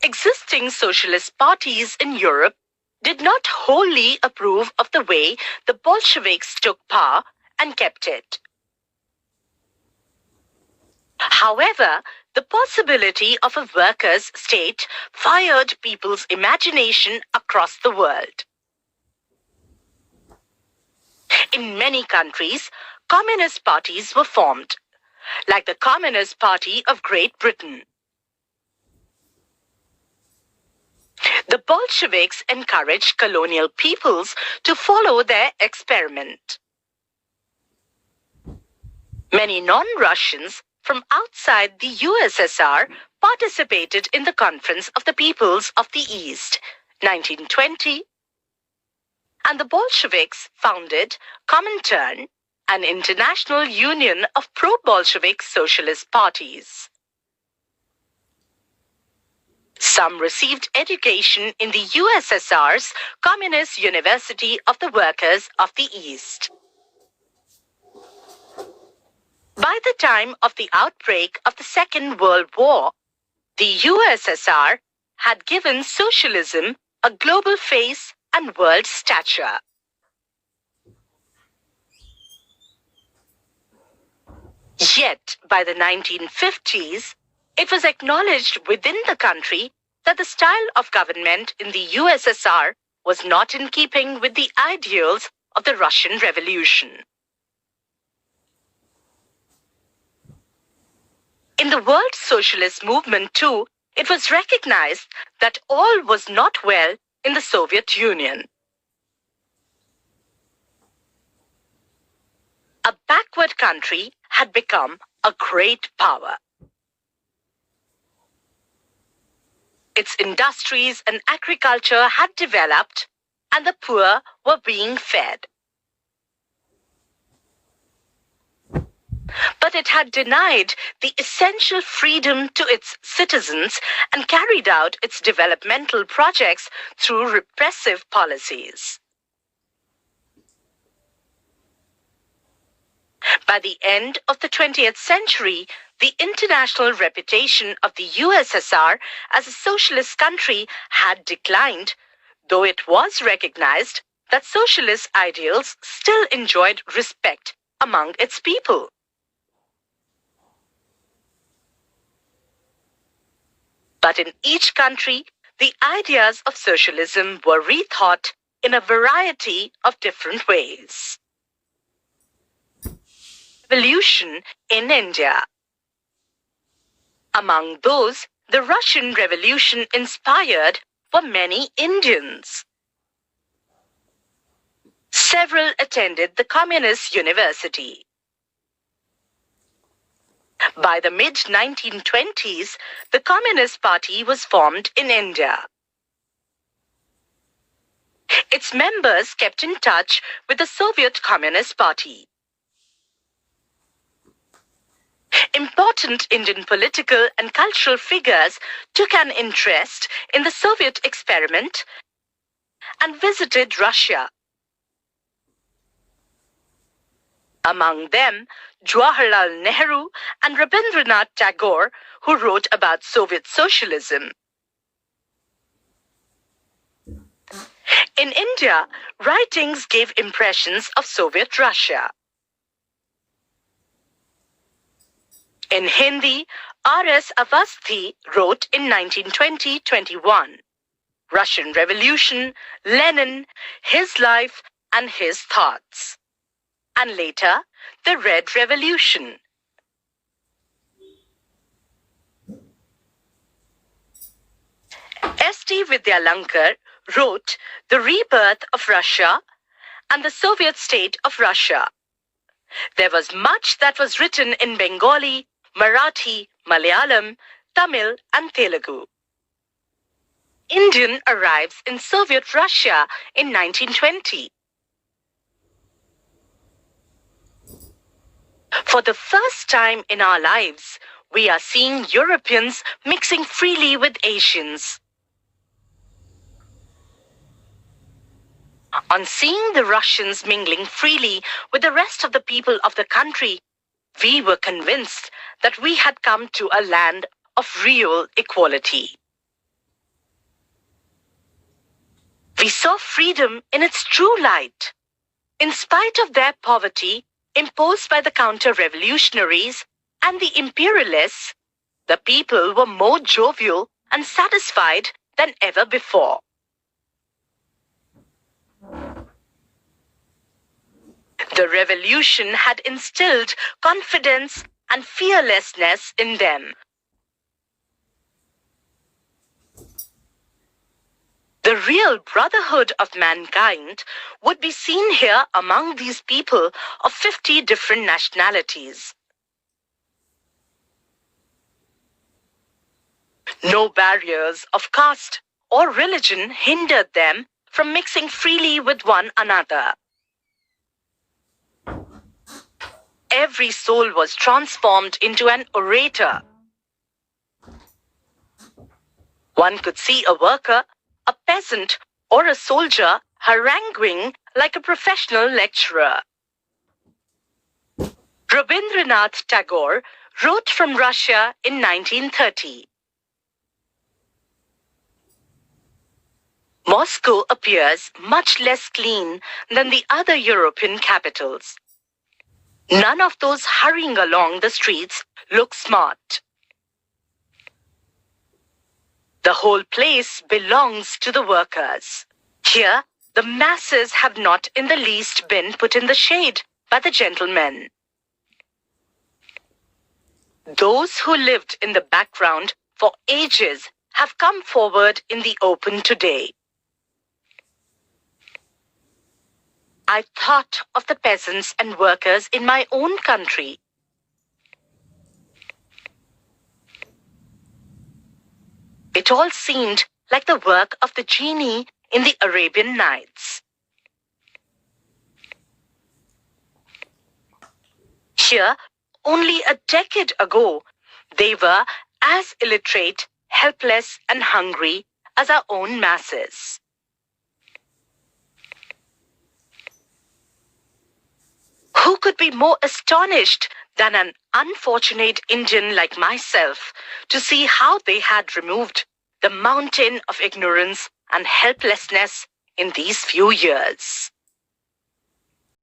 Existing socialist parties in Europe did not wholly approve of the way the Bolsheviks took power and kept it. However, the possibility of a workers' state fired people's imagination across the world. In many countries, communist parties were formed, like the Communist Party of Great Britain. The Bolsheviks encouraged colonial peoples to follow their experiment. Many non-Russians from outside the USSR participated in the Conference of the Peoples of the East, 1920, and the Bolsheviks founded Comintern, an international union of pro-Bolshevik socialist parties. Some received education in the USSR's Communist University of the Workers of the East. By the time of the outbreak of the Second World War, the USSR had given socialism a global face and world stature. Yet, by the 1950s, it was acknowledged within the country that the style of government in the USSR was not in keeping with the ideals of the Russian Revolution. In the world socialist movement too, it was recognized that all was not well in the Soviet Union. A backward country had become a great power. Its industries and agriculture had developed, and the poor were being fed. But it had denied the essential freedom to its citizens and carried out its developmental projects through repressive policies. By the end of the 20th century, the international reputation of the USSR as a socialist country had declined, though it was recognized that socialist ideals still enjoyed respect among its people. But in each country, the ideas of socialism were rethought in a variety of different ways. Revolution in India. Among those the Russian Revolution inspired were many Indians. Several attended the Communist University. By the mid-1920s, the Communist Party was formed in India. Its members kept in touch with the Soviet Communist Party. Important Indian political and cultural figures took an interest in the Soviet experiment and visited Russia. Among them, Jawaharlal Nehru and Rabindranath Tagore, who wrote about Soviet socialism. In India, writings gave impressions of Soviet Russia. In Hindi, R.S. Avasthi wrote in 1920-21, Russian Revolution, Lenin, His Life and His Thoughts, and later, the Red Revolution. S.T. Vidyalankar wrote The Rebirth of Russia and the Soviet State of Russia. There was much that was written in Bengali, Marathi, Malayalam, Tamil and Telugu. Indian arrives in Soviet Russia in 1920. For the first time in our lives, we are seeing Europeans mixing freely with Asians. On seeing the Russians mingling freely with the rest of the people of the country, we were convinced that we had come to a land of real equality. We saw freedom in its true light. In spite of their poverty, imposed by the counter-revolutionaries and the imperialists, the people were more jovial and satisfied than ever before. The revolution had instilled confidence and fearlessness in them. The real brotherhood of mankind would be seen here among these people of 50 different nationalities. No barriers of caste or religion hindered them from mixing freely with one another. Every soul was transformed into an orator. One could see a worker, a peasant, or a soldier haranguing like a professional lecturer. Rabindranath Tagore wrote from Russia in 1930. Moscow appears much less clean than the other European capitals. None of those hurrying along the streets look smart. The whole place belongs to the workers. Here, the masses have not in the least been put in the shade by the gentlemen. Those who lived in the background for ages have come forward in the open today. I thought of the peasants and workers in my own country. It all seemed like the work of the genie in the Arabian Nights. Here, only a decade ago, they were as illiterate, helpless, and hungry as our own masses. Who could be more astonished than an unfortunate Indian like myself to see how they had removed the mountain of ignorance and helplessness in these few years?